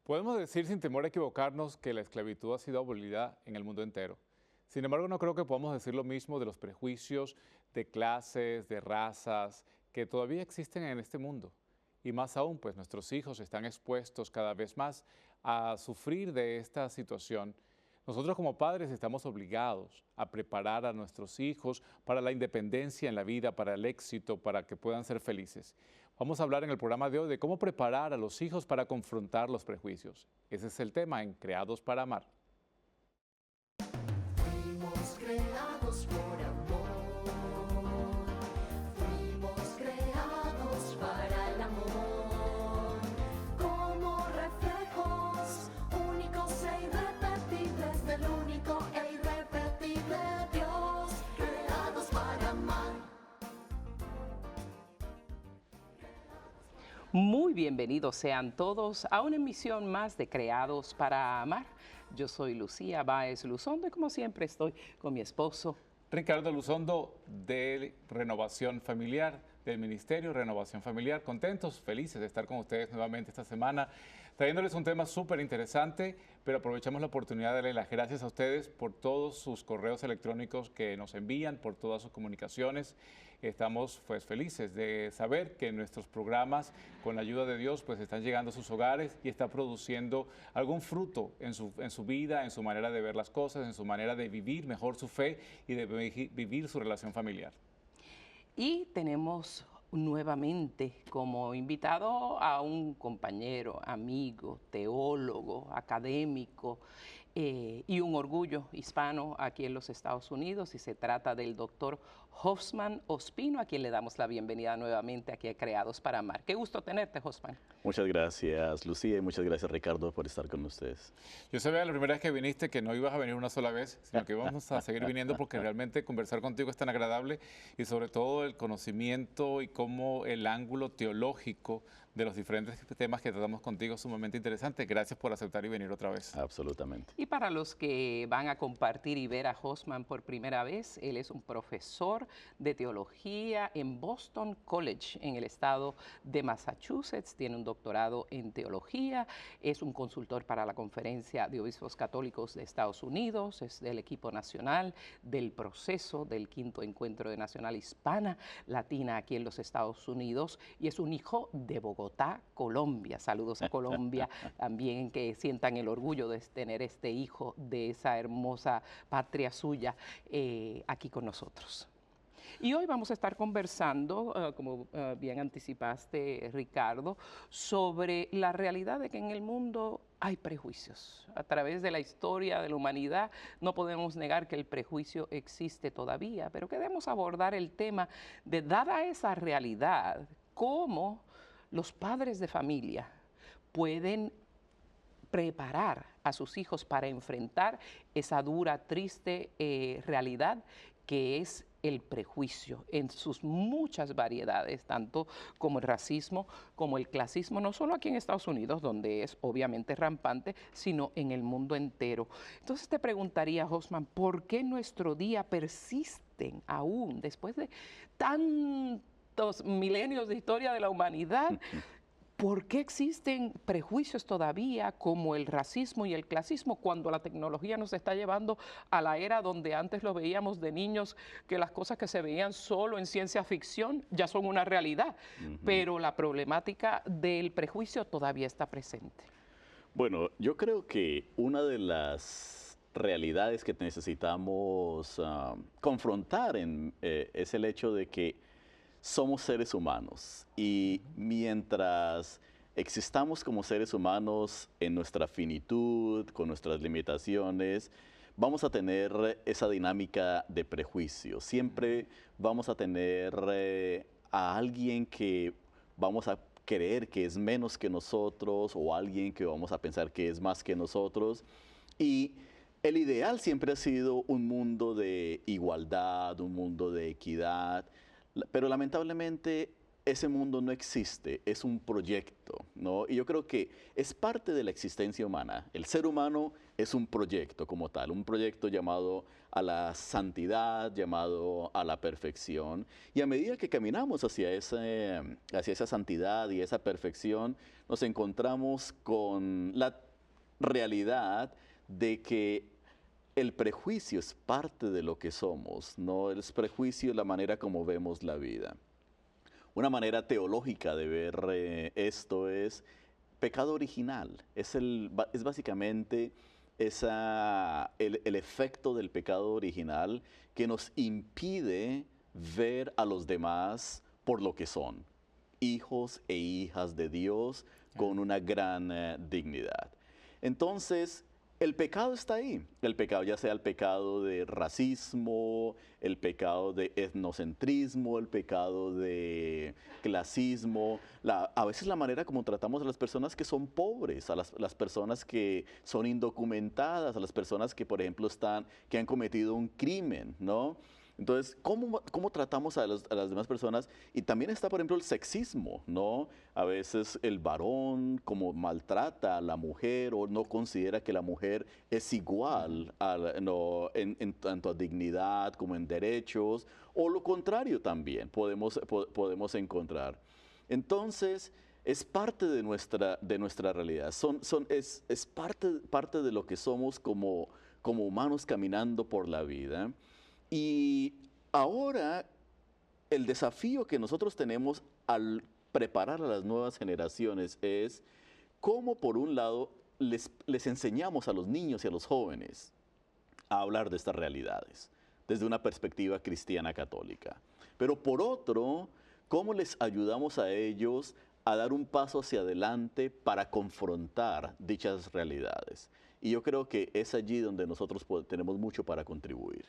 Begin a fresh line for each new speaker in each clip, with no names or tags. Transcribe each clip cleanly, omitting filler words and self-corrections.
Podemos decir sin temor a equivocarnos que la esclavitud ha sido abolida en el mundo entero. Sin embargo, no creo que podamos decir lo mismo de los prejuicios de clases, de razas, que todavía existen en este mundo. Y más aún, pues nuestros hijos están expuestos cada vez más a sufrir de esta situación. Nosotros como padres estamos obligados a preparar a nuestros hijos para la independencia en la vida, para el éxito, para que puedan ser felices. Vamos a hablar en el programa de hoy de cómo preparar a los hijos para confrontar los prejuicios. Ese es el tema en Creados para Amar.
Fuimos creados por amor, fuimos creados para el amor, como reflejos únicos e irrepetibles del único e irrepetible Dios, creados para amar.
Muy bienvenidos sean todos a una emisión más de Creados para Amar. Yo soy Lucía Báez Luzondo y como siempre estoy con mi esposo.
Ricardo Luzondo de Renovación Familiar, del Ministerio de Renovación Familiar. Contentos, felices de estar con ustedes nuevamente esta semana, trayéndoles un tema súper interesante, pero aprovechamos la oportunidad de darle las gracias a ustedes por todos sus correos electrónicos que nos envían, por todas sus comunicaciones. Estamos pues felices de saber que nuestros programas, con la ayuda de Dios, pues están llegando a sus hogares y está produciendo algún fruto en su vida, en su manera de ver las cosas, en su manera de vivir mejor su fe y de vivir su relación familiar.
Y tenemos nuevamente como invitado a un compañero, amigo, teólogo, académico y un orgullo hispano aquí en los Estados Unidos, y se trata del doctor Hosman Ospino, a quien le damos la bienvenida nuevamente aquí a Creados para Amar. Qué gusto tenerte, Hosman.
Muchas gracias, Lucía, y muchas gracias, Ricardo, por estar con ustedes.
Yo sabía la primera vez que viniste que no ibas a venir una sola vez, sino que íbamos a seguir viniendo porque realmente conversar contigo es tan agradable y sobre todo el conocimiento y cómo el ángulo teológico de los diferentes temas que tratamos contigo es sumamente interesante. Gracias por aceptar y venir otra vez.
Absolutamente.
Y para los que van a compartir y ver a Hosman por primera vez, él es un profesor de teología en Boston College, en el estado de Massachusetts. Tiene un doctorado en teología, es un consultor para la Conferencia de Obispos Católicos de Estados Unidos, es del equipo nacional del proceso del quinto encuentro de Nacional Hispana Latina aquí en los Estados Unidos, y es un hijo de Bogotá, Colombia. Saludos a Colombia también, que sientan el orgullo de tener este hijo de esa hermosa patria suya aquí con nosotros. Y hoy vamos a estar conversando, como bien anticipaste, Ricardo, sobre la realidad de que en el mundo hay prejuicios. A través de la historia de la humanidad no podemos negar que el prejuicio existe todavía, pero queremos abordar el tema de, dada esa realidad, cómo los padres de familia pueden preparar a sus hijos para enfrentar esa dura, triste realidad que es el prejuicio en sus muchas variedades, tanto como el racismo, como el clasismo, no solo aquí en Estados Unidos, donde es obviamente rampante, sino en el mundo entero. Entonces te preguntaría, Hosman, ¿por qué en nuestro día persisten aún, después de tantos milenios de historia de la humanidad, ¿por qué existen prejuicios todavía como el racismo y el clasismo cuando la tecnología nos está llevando a la era donde antes lo veíamos de niños, que las cosas que se veían solo en ciencia ficción ya son una realidad, pero la problemática del prejuicio todavía está presente?
Bueno, yo creo que una de las realidades que necesitamos confrontar es el hecho de que somos seres humanos y mientras existamos como seres humanos en nuestra finitud, con nuestras limitaciones, vamos a tener esa dinámica de prejuicio. Siempre vamos a tener a alguien que vamos a creer que es menos que nosotros o alguien que vamos a pensar que es más que nosotros. Y el ideal siempre ha sido un mundo de igualdad, un mundo de equidad, pero lamentablemente ese mundo no existe, es un proyecto, ¿no? Y yo creo que es parte de la existencia humana. El ser humano es un proyecto como tal, un proyecto llamado a la santidad, llamado a la perfección. Y a medida que caminamos hacia esa santidad y esa perfección, nos encontramos con la realidad de que el prejuicio es parte de lo que somos, ¿no? El prejuicio es la manera como vemos la vida. Una manera teológica de ver esto es pecado original. Es básicamente el efecto del pecado original que nos impide ver a los demás por lo que son, hijos e hijas de Dios con una gran dignidad. Entonces, el pecado está ahí. El pecado, ya sea el pecado de racismo, el pecado de etnocentrismo, el pecado de clasismo, a veces la manera como tratamos a las personas que son pobres, a las personas que son indocumentadas, a las personas que, por ejemplo, que han cometido un crimen, ¿no? Entonces, ¿cómo tratamos a las demás personas? Y también está, por ejemplo, el sexismo, ¿no? A veces el varón como maltrata a la mujer o no considera que la mujer es igual no, en tanto a dignidad como en derechos, o lo contrario también podemos encontrar. Entonces, es parte de nuestra realidad, es parte de lo que somos como humanos caminando por la vida. Y ahora el desafío que nosotros tenemos al preparar a las nuevas generaciones es cómo, por un lado, les enseñamos a los niños y a los jóvenes a hablar de estas realidades desde una perspectiva cristiana católica. Pero por otro, cómo les ayudamos a ellos a dar un paso hacia adelante para confrontar dichas realidades. Y yo creo que es allí donde nosotros tenemos mucho para contribuir.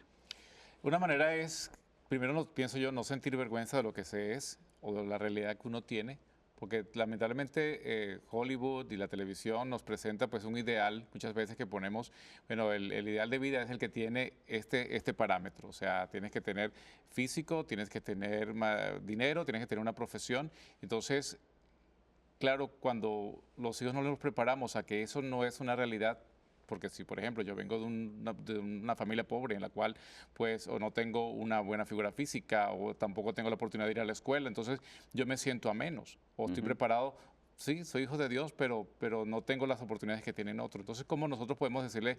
Una manera es, primero pienso yo, no sentir vergüenza de lo que se es o de la realidad que uno tiene, porque lamentablemente Hollywood y la televisión nos presenta pues un ideal muchas veces que ponemos, bueno, el ideal de vida es el que tiene este parámetro, o sea, tienes que tener físico, tienes que tener dinero, tienes que tener una profesión, entonces, claro, cuando los hijos no los preparamos a que eso no es una realidad, porque si, por ejemplo, yo vengo de una familia pobre en la cual, pues, o no tengo una buena figura física o tampoco tengo la oportunidad de ir a la escuela, entonces yo me siento a menos o estoy preparado. Sí, soy hijo de Dios, pero no tengo las oportunidades que tienen otros. Entonces, ¿cómo nosotros podemos decirle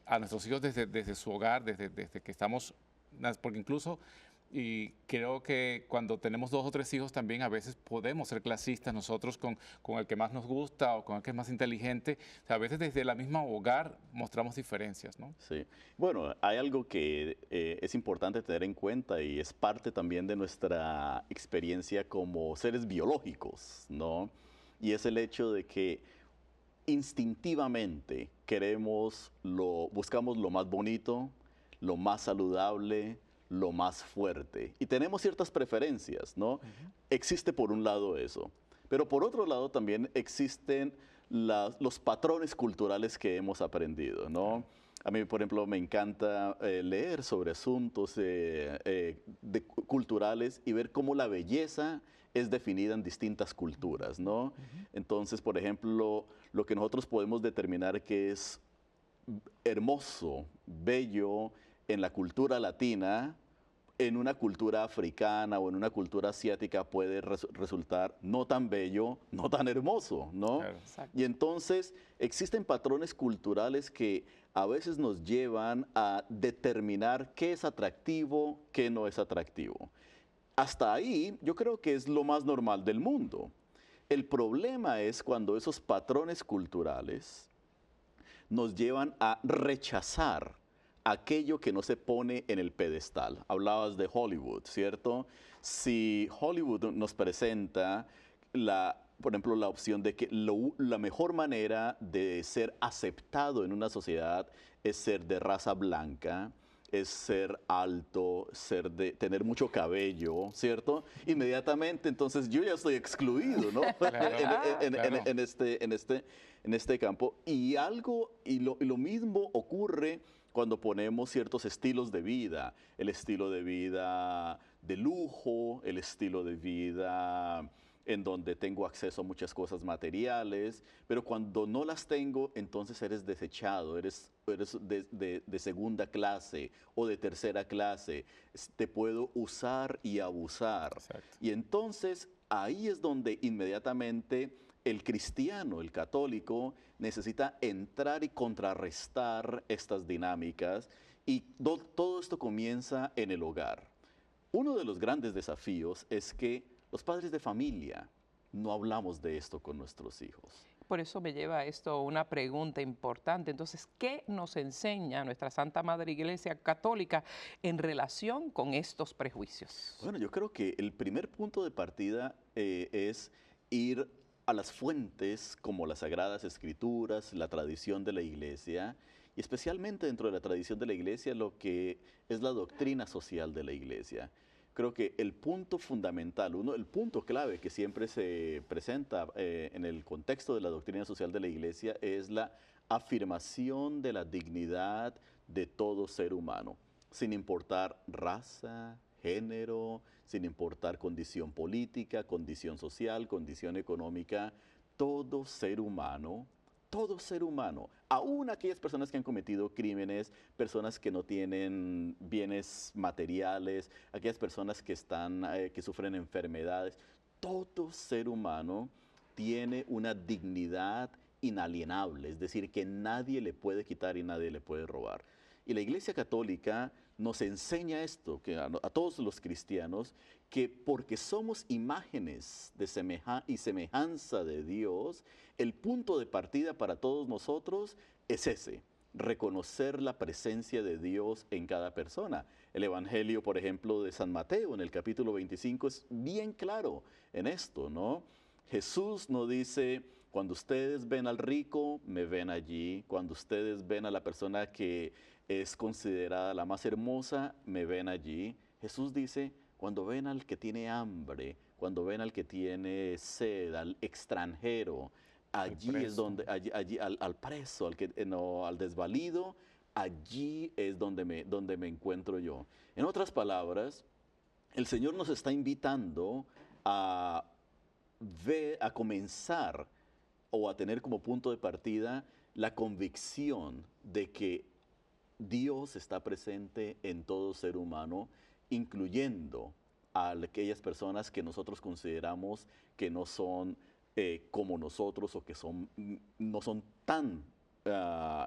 a nuestros hijos desde su hogar, desde que estamos, porque incluso... Y creo que cuando tenemos 2 o 3 hijos también a veces podemos ser clasistas nosotros con el que más nos gusta o con el que es más inteligente. O sea, a veces desde la misma hogar mostramos diferencias, ¿no?
Sí. Bueno, hay algo que es importante tener en cuenta y es parte también de nuestra experiencia como seres biológicos, ¿no? Y es el hecho de que instintivamente buscamos lo más bonito, lo más saludable, lo más fuerte. Y tenemos ciertas preferencias, ¿no? Existe por un lado eso. Pero por otro lado también existen los patrones culturales que hemos aprendido, ¿no? A mí, por ejemplo, me encanta leer sobre asuntos culturales y ver cómo la belleza es definida en distintas culturas, ¿no? Entonces, por ejemplo, lo que nosotros podemos determinar que es hermoso, bello en la cultura latina, en una cultura africana o en una cultura asiática puede resultar no tan bello, no tan hermoso, ¿no?
Claro.
Exacto.
Y entonces existen patrones culturales que a veces nos llevan a determinar qué es atractivo, qué no es atractivo. Hasta ahí yo creo que es lo más normal del mundo. El problema es cuando esos patrones culturales nos llevan a rechazar aquello que no se pone en el pedestal. Hablabas de Hollywood, ¿cierto? Si Hollywood nos presenta, por ejemplo, la opción de que la mejor manera de ser aceptado en una sociedad es ser de raza blanca, es ser alto, tener mucho cabello, ¿cierto? Inmediatamente, entonces yo ya estoy excluido, ¿no? En este campo. Y lo mismo ocurre cuando ponemos ciertos estilos de vida, el estilo de vida de lujo, el estilo de vida en donde tengo acceso a muchas cosas materiales, pero cuando no las tengo, entonces eres desechado, eres de segunda clase o de tercera clase. Te puedo usar y abusar.
Exacto.
Y entonces ahí es donde inmediatamente el cristiano, el católico, necesita entrar y contrarrestar estas dinámicas y todo esto comienza en el hogar. Uno de los grandes desafíos es que los padres de familia no hablamos de esto con nuestros hijos.
Por eso me lleva a esto una pregunta importante. Entonces, ¿qué nos enseña nuestra Santa Madre Iglesia Católica en relación con estos prejuicios?
Bueno, yo creo que el primer punto de partida es ir a las fuentes como las Sagradas Escrituras, la tradición de la Iglesia, y especialmente dentro de la tradición de la Iglesia lo que es la doctrina social de la Iglesia. Creo que el punto fundamental, el punto clave que siempre se presenta en el contexto de la doctrina social de la Iglesia es la afirmación de la dignidad de todo ser humano, sin importar raza, género, sin importar condición política, condición social, condición económica, todo ser humano, aún aquellas personas que han cometido crímenes, personas que no tienen bienes materiales, aquellas personas que sufren enfermedades, todo ser humano tiene una dignidad inalienable, es decir, que nadie le puede quitar y nadie le puede robar. Y la Iglesia Católica nos enseña esto, que a todos los cristianos, que porque somos imágenes y semejanza de Dios, el punto de partida para todos nosotros es ese, reconocer la presencia de Dios en cada persona. El Evangelio, por ejemplo, de San Mateo, en el capítulo 25, es bien claro en esto, ¿no? Jesús nos dice, cuando ustedes ven al rico, me ven allí. Cuando ustedes ven a la persona que es considerada la más hermosa, me ven allí. Jesús dice, cuando ven al que tiene hambre, cuando ven al que tiene sed, al extranjero, allí es
preso.
donde, al preso, al desvalido, allí es donde me encuentro yo. En otras palabras, el Señor nos está invitando a a comenzar o a tener como punto de partida la convicción de que Dios está presente en todo ser humano, incluyendo a aquellas personas que nosotros consideramos que no son como nosotros o que no son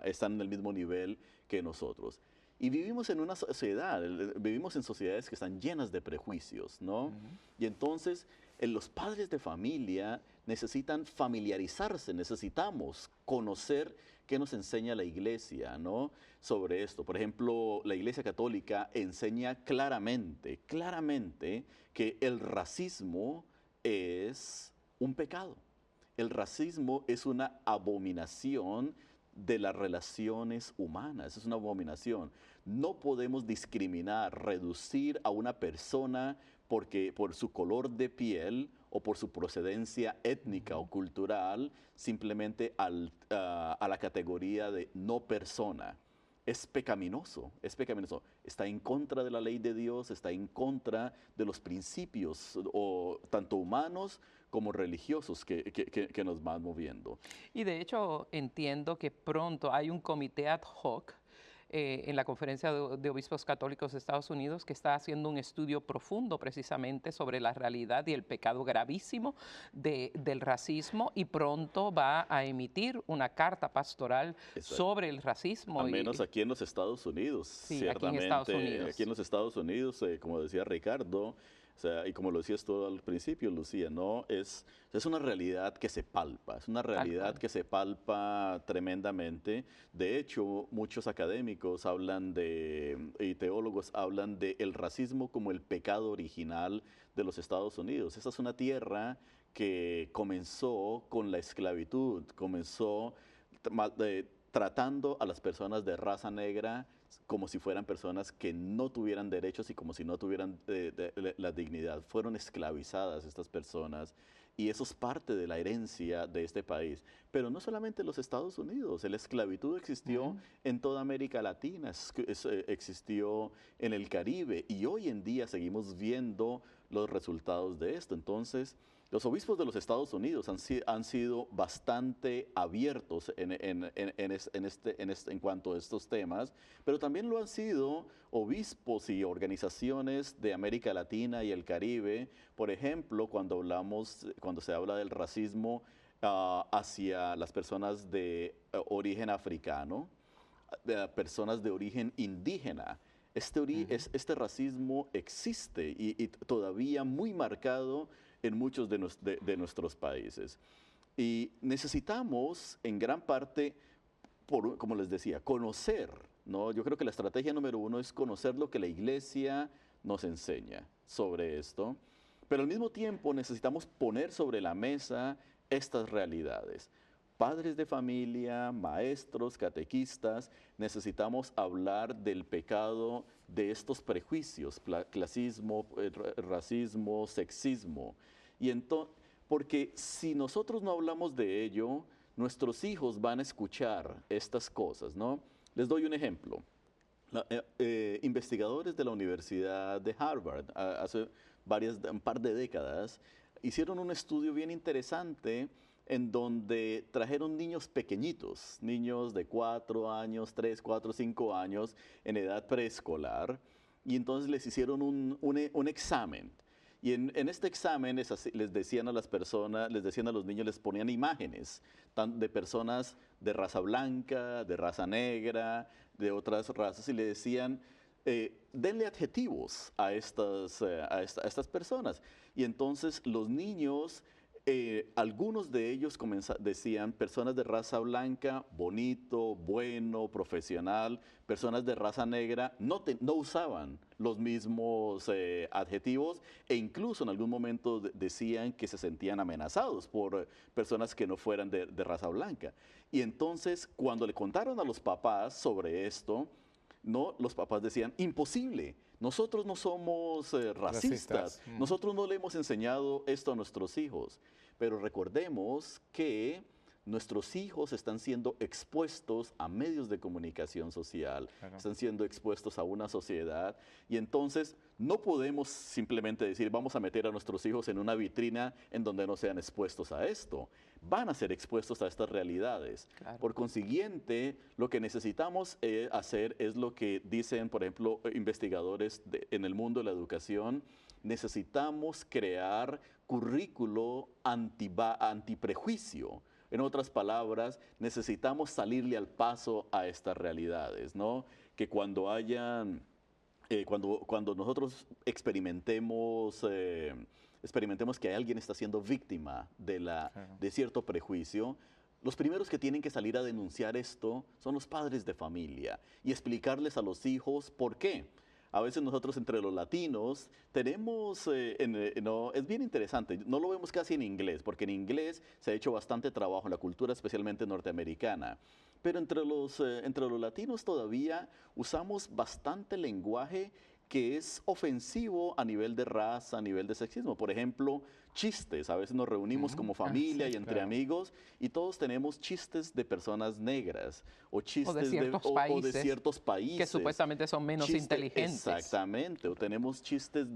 están en el mismo nivel que nosotros. Y vivimos en una sociedad, vivimos en sociedades que están llenas de prejuicios, ¿no? Y entonces los padres de familia necesitan familiarizarse, necesitamos conocer qué nos enseña la iglesia, ¿no? Sobre esto. Por ejemplo, la Iglesia Católica enseña claramente que el racismo es un pecado. El racismo es una abominación de las relaciones humanas, es una abominación. No podemos discriminar, reducir a una persona por su color de piel o por su procedencia étnica o cultural, simplemente a la categoría de no persona. Es pecaminoso, es pecaminoso. Está en contra de la ley de Dios, está en contra de los principios, tanto humanos como religiosos que nos van moviendo.
Y de hecho entiendo que pronto hay un comité ad hoc en la Conferencia de Obispos Católicos de Estados Unidos que está haciendo un estudio profundo precisamente sobre la realidad y el pecado gravísimo del racismo y pronto va a emitir una carta pastoral
Exacto.
sobre el racismo.
Al menos aquí en los Estados Unidos,
Sí,
ciertamente.
aquí en Estados Unidos.
Aquí en los Estados Unidos, como decía Ricardo, o sea, y como lo decías tú al principio, Lucía, ¿no? Es una realidad que se palpa, es una realidad que se palpa tremendamente. De hecho, muchos académicos y teólogos hablan del racismo como el pecado original de los Estados Unidos. Esa es una tierra que comenzó con la esclavitud, comenzó tratando a las personas de raza negra como si fueran personas que no tuvieran derechos y como si no tuvieran la dignidad. Fueron esclavizadas estas personas y eso es parte de la herencia de este país. Pero no solamente en los Estados Unidos, la esclavitud existió en toda América Latina, existió en el Caribe y hoy en día seguimos viendo los resultados de esto. Entonces, los obispos de los Estados Unidos han sido bastante abiertos en cuanto a estos temas, pero también lo han sido obispos y organizaciones de América Latina y el Caribe. Por ejemplo, cuando se habla del racismo hacia las personas de origen africano, de personas de origen indígena. Este racismo existe y todavía muy marcado en muchos de nuestros países. Y necesitamos, en gran parte, como les decía, conocer, ¿no? Yo creo que la estrategia número uno es conocer lo que la Iglesia nos enseña sobre esto, pero al mismo tiempo necesitamos poner sobre la mesa estas realidades. Padres de familia, maestros, catequistas, necesitamos hablar del pecado de estos prejuicios, clasismo, racismo, sexismo. Porque si nosotros no hablamos de ello, nuestros hijos van a escuchar estas cosas, ¿no? Les doy un ejemplo. Investigadores de la Universidad de Harvard, hace un par de décadas, hicieron un estudio bien interesante en donde trajeron niños pequeñitos, niños de 4 años, 3, 4, 5 años, en edad preescolar, y entonces les hicieron un examen. Y en este examen les decían a las personas, les decían a los niños, les ponían imágenes de personas de raza blanca, de raza negra, de otras razas, y le decían, denle adjetivos a estas personas. Y entonces los niños, algunos de ellos decían personas de raza blanca, bonito, bueno, profesional. Personas de raza negra no usaban los mismos adjetivos e incluso en algún momento decían que se sentían amenazados por personas que no fueran de raza blanca. Y entonces cuando le contaron a los papás sobre esto, no, los papás decían, imposible, nosotros no somos racistas, nosotros no le hemos enseñado esto a nuestros hijos. Pero recordemos que nuestros hijos están siendo expuestos a medios de comunicación social, están siendo expuestos a una sociedad, y entonces no podemos simplemente decir vamos a meter a nuestros hijos en una vitrina en donde no sean expuestos a esto. Van a ser expuestos a estas realidades. Claro. Por consiguiente, lo que necesitamos hacer es lo que dicen, por ejemplo, investigadores en el mundo de la educación. Necesitamos crear currículo antiprejuicio. En otras palabras, necesitamos salirle al paso a estas realidades, ¿no? Que cuando nosotros experimentemos que alguien está siendo víctima de cierto prejuicio, los primeros que tienen que salir a denunciar esto son los padres de familia y explicarles a los hijos por qué. A veces nosotros entre los latinos tenemos, es bien interesante, no lo vemos casi en inglés, porque en inglés se ha hecho bastante trabajo en la cultura, especialmente norteamericana. Pero entre los latinos todavía usamos bastante lenguaje que es ofensivo a nivel de raza, a nivel de sexismo. Por ejemplo, chistes. A veces nos reunimos como familia y entre amigos y todos tenemos chistes de personas negras o chistes
de
ciertos países.
Que supuestamente son menos inteligentes.
Exactamente. O tenemos chistes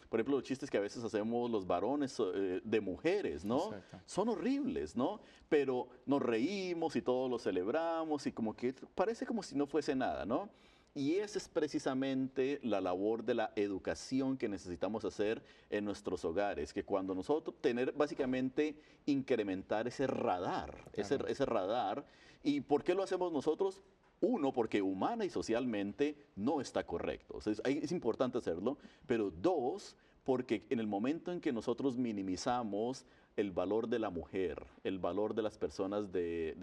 por ejemplo, los chistes que a veces hacemos los varones de mujeres, ¿no? Exacto. Son horribles, ¿no? Pero nos reímos y todos lo celebramos y como que parece como si no fuese nada, ¿no? Y esa es precisamente la labor de la educación que necesitamos hacer en nuestros hogares, que cuando nosotros básicamente incrementar ese radar, claro. ese radar. ¿Y por qué lo hacemos nosotros? Uno, porque humana y socialmente no está correcto. O sea, es importante hacerlo. Pero dos, porque en el momento en que nosotros minimizamos el valor de la mujer, el valor de las personas de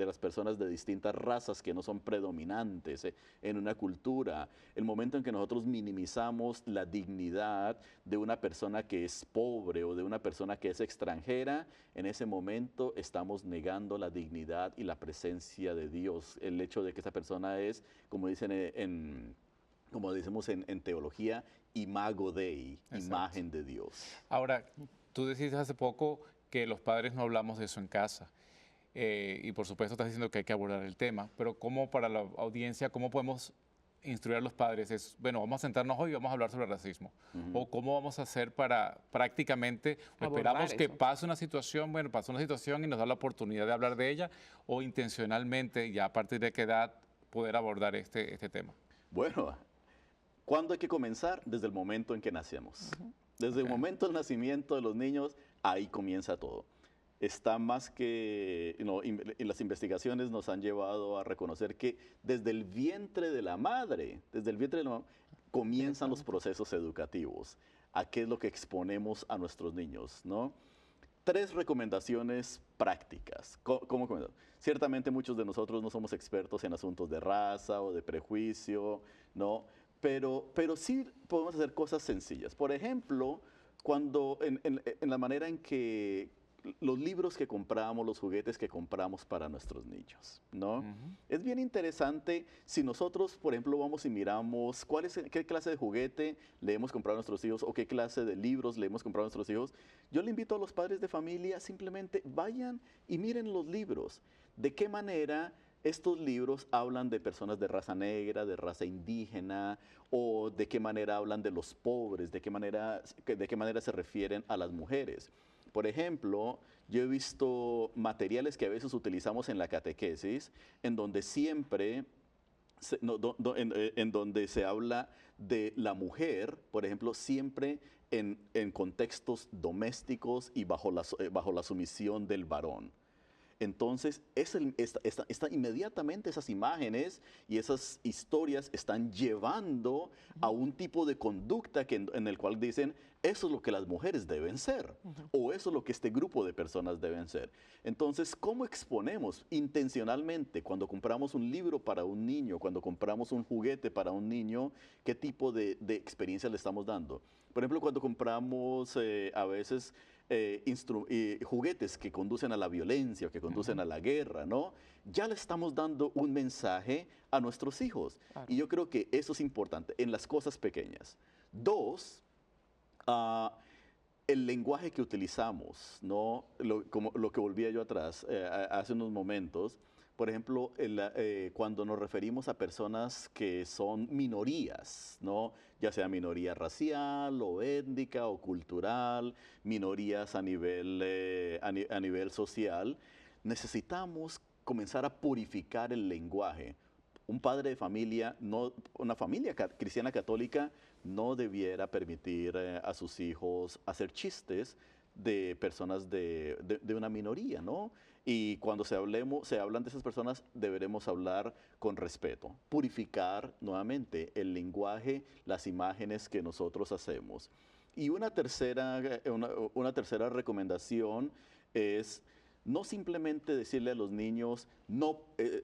distintas razas que no son predominantes en una cultura, el momento en que nosotros minimizamos la dignidad de una persona que es pobre o de una persona que es extranjera, en ese momento estamos negando la dignidad y la presencia de Dios. El hecho de que esa persona es, como dicen como decimos en teología, imago Dei, exacto. Imagen de Dios.
Ahora, tú decías hace poco que los padres no hablamos de eso en casa. Y por supuesto estás diciendo que hay que abordar el tema, pero ¿cómo para la audiencia, cómo podemos instruir a los padres? Es, bueno, vamos a sentarnos hoy y vamos a hablar sobre racismo. O cómo vamos a hacer para prácticamente, o
Abordar
esperamos que
eso.
pase una situación, bueno, pasa una situación y nos da la oportunidad de hablar de ella, o intencionalmente, ya a partir de qué edad, poder abordar este tema.
Bueno, ¿cuándo hay que comenzar? Desde el momento en que nacemos. Desde el
Ok.
momento del nacimiento de los niños, ahí comienza todo. Está más que, y las investigaciones nos han llevado a reconocer que desde el vientre de la madre, desde el vientre de la madre, comienzan los procesos educativos. ¿A qué es lo que exponemos a nuestros niños, no? 3 recomendaciones prácticas. ¿Cómo comenzar? Ciertamente muchos de nosotros no somos expertos en asuntos de raza o de prejuicio, ¿no? Pero sí podemos hacer cosas sencillas. Por ejemplo, cuando en la manera en que los libros que compramos, los juguetes que compramos para nuestros niños, ¿no? Es bien interesante si nosotros, por ejemplo, vamos y miramos qué clase de juguete le hemos comprado a nuestros hijos o qué clase de libros le hemos comprado a nuestros hijos. Yo le invito a los padres de familia, simplemente vayan y miren los libros. ¿De qué manera estos libros hablan de personas de raza negra, de raza indígena, o de qué manera hablan de los pobres, de qué manera se refieren a las mujeres? Por ejemplo, yo he visto materiales que a veces utilizamos en la catequesis, en donde siempre, en donde se habla de la mujer, por ejemplo, siempre en contextos domésticos y bajo la sumisión del varón. Entonces, inmediatamente esas imágenes y esas historias están llevando a un tipo de conducta en el cual dicen, eso es lo que las mujeres deben ser, o eso es lo que este grupo de personas deben ser. Entonces, ¿cómo exponemos intencionalmente cuando compramos un libro para un niño, cuando compramos un juguete para un niño, qué tipo de experiencia le estamos dando? Por ejemplo, cuando compramos a veces juguetes que conducen a la violencia, que conducen a la guerra, ¿no? Ya le estamos dando un mensaje a nuestros hijos.
Claro.
Y yo creo que eso es importante en las cosas pequeñas. 2, el lenguaje que utilizamos, ¿no? Como lo que volvía yo atrás hace unos momentos. Por ejemplo, cuando nos referimos a personas que son minorías, ¿no? Ya sea minoría racial o étnica o cultural, minorías a nivel social, necesitamos comenzar a purificar el lenguaje. Un padre de familia, una familia cristiana católica, no debiera permitir a sus hijos hacer chistes de personas de una minoría, ¿no? Y cuando se hablan de esas personas, deberemos hablar con respeto, purificar nuevamente el lenguaje, las imágenes que nosotros hacemos. Y una tercera recomendación es no simplemente decirle a los niños, no,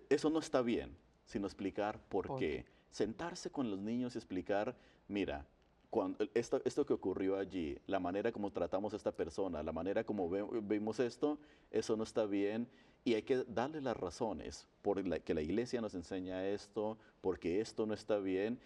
eso no está bien, sino explicar por qué. Sentarse con los niños y explicar, mira, esto que ocurrió allí, la manera como tratamos a esta persona, la manera como vimos esto, eso no está bien y hay que darle las razones que la iglesia nos enseña esto, porque esto no está bien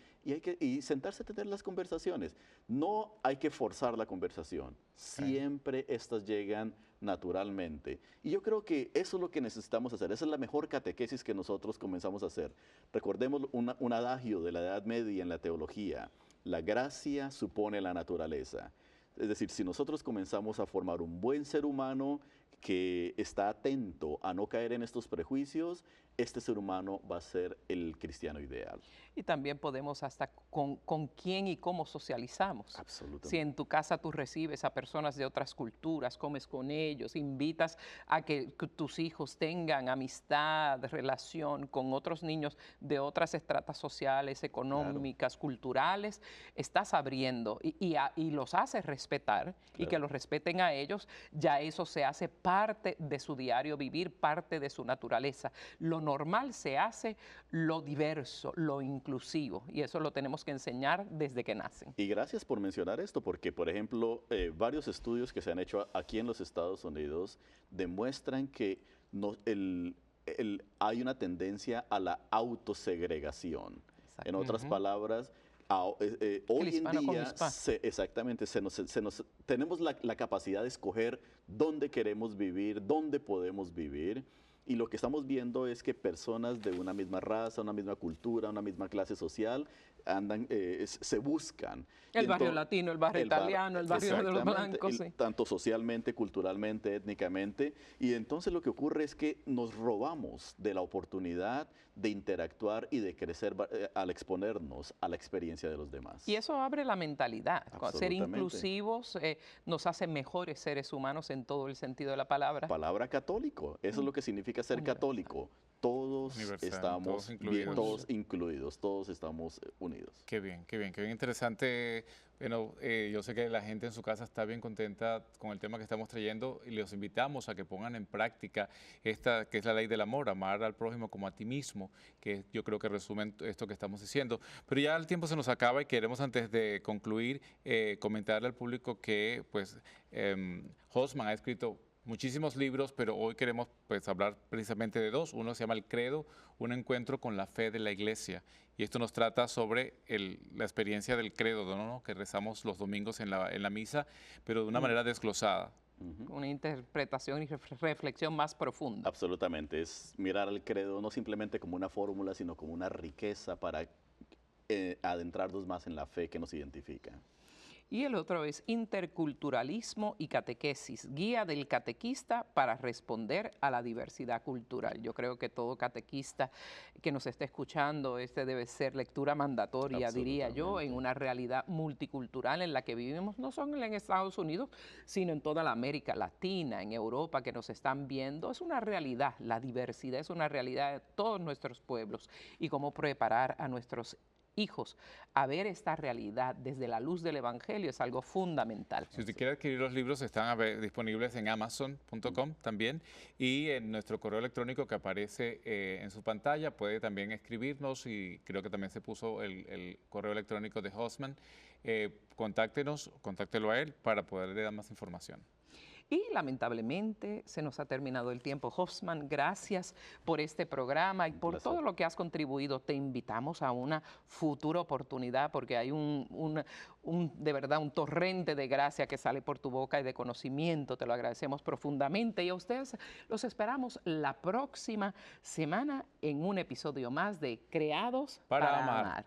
y sentarse a tener las conversaciones. No hay que forzar la conversación, siempre estas llegan naturalmente. Y yo creo que eso es lo que necesitamos hacer, esa es la mejor catequesis que nosotros comenzamos a hacer. Recordemos un adagio de la Edad Media en la teología: la gracia supone la naturaleza. Es decir, si nosotros comenzamos a formar un buen ser humano que está atento a no caer en estos prejuicios, este ser humano va a ser el cristiano ideal.
Y también podemos hasta con quién y cómo socializamos.
Absolutamente.
Si en tu casa tú recibes a personas de otras culturas, comes con ellos, invitas a que tus hijos tengan amistad, relación con otros niños de otras estratas sociales, económicas, culturales, estás abriendo y los haces respetar y que los respeten a ellos, ya eso se hace parte de su diario vivir, parte de su naturaleza. Lo normal se hace lo diverso, lo inclusivo, y eso lo tenemos que enseñar desde que nacen.
Y gracias por mencionar esto, porque, por ejemplo, varios estudios que se han hecho aquí en los Estados Unidos demuestran que hay una tendencia a la autosegregación.
Exacto.
En otras palabras,
El
hoy en
hispano con
día,
hispano.
exactamente, tenemos la capacidad de escoger dónde queremos vivir, dónde podemos vivir. Y lo que estamos viendo es que personas de una misma raza, una misma cultura, una misma clase social, se buscan.
El barrio latino, el barrio italiano, el barrio de los
exactamente,
blancos. Sí.
tanto socialmente, culturalmente, étnicamente. Y entonces lo que ocurre es que nos robamos de la oportunidad de interactuar y de crecer al exponernos a la experiencia de los demás.
Y eso abre la mentalidad. Ser
Absolutamente.
inclusivos nos hace mejores seres humanos en todo el sentido de la palabra.
Palabra católico, eso es lo que significa ser
Universal.
católico. Todos
Universal,
estamos
todos incluidos.
todos incluidos, todos estamos unidos.
Qué bien, qué bien, qué bien interesante. Bueno, yo sé que la gente en su casa está bien contenta con el tema que estamos trayendo y los invitamos a que pongan en práctica esta que es la ley del amor, amar al prójimo como a ti mismo, que yo creo que resumen esto que estamos diciendo. Pero ya el tiempo se nos acaba y queremos antes de concluir comentarle al público que pues Hosman ha escrito muchísimos libros, pero hoy queremos pues hablar precisamente de dos. Uno se llama El Credo, un encuentro con la fe de la Iglesia. Y esto nos trata sobre la experiencia del credo, ¿no? Que rezamos los domingos en la misa, pero de una manera desglosada.
Una interpretación y reflexión más profunda.
Absolutamente, es mirar al credo no simplemente como una fórmula, sino como una riqueza para adentrarnos más en la fe que nos identifica.
Y el otro es Interculturalismo y Catequesis, guía del catequista para responder a la diversidad cultural. Yo creo que todo catequista que nos esté escuchando, este debe ser lectura mandatoria, diría yo, en una realidad multicultural en la que vivimos, no solo en Estados Unidos, sino en toda la América Latina, en Europa, que nos están viendo. Es una realidad, la diversidad es una realidad de todos nuestros pueblos y cómo preparar a nuestros hijos a ver esta realidad desde la luz del Evangelio es algo fundamental.
Si usted quiere adquirir los libros, están disponibles en amazon.com también y en nuestro correo electrónico que aparece en su pantalla. Puede también escribirnos y creo que también se puso el correo electrónico de Hosman. Contáctelo a él para poderle dar más información.
Y lamentablemente se nos ha terminado el tiempo. Hosman, gracias por este programa y por todo lo que has contribuido. Te invitamos a una futura oportunidad porque hay de verdad un torrente de gracia que sale por tu boca y de conocimiento. Te lo agradecemos profundamente y a ustedes los esperamos la próxima semana en un episodio más de Creados para Amar.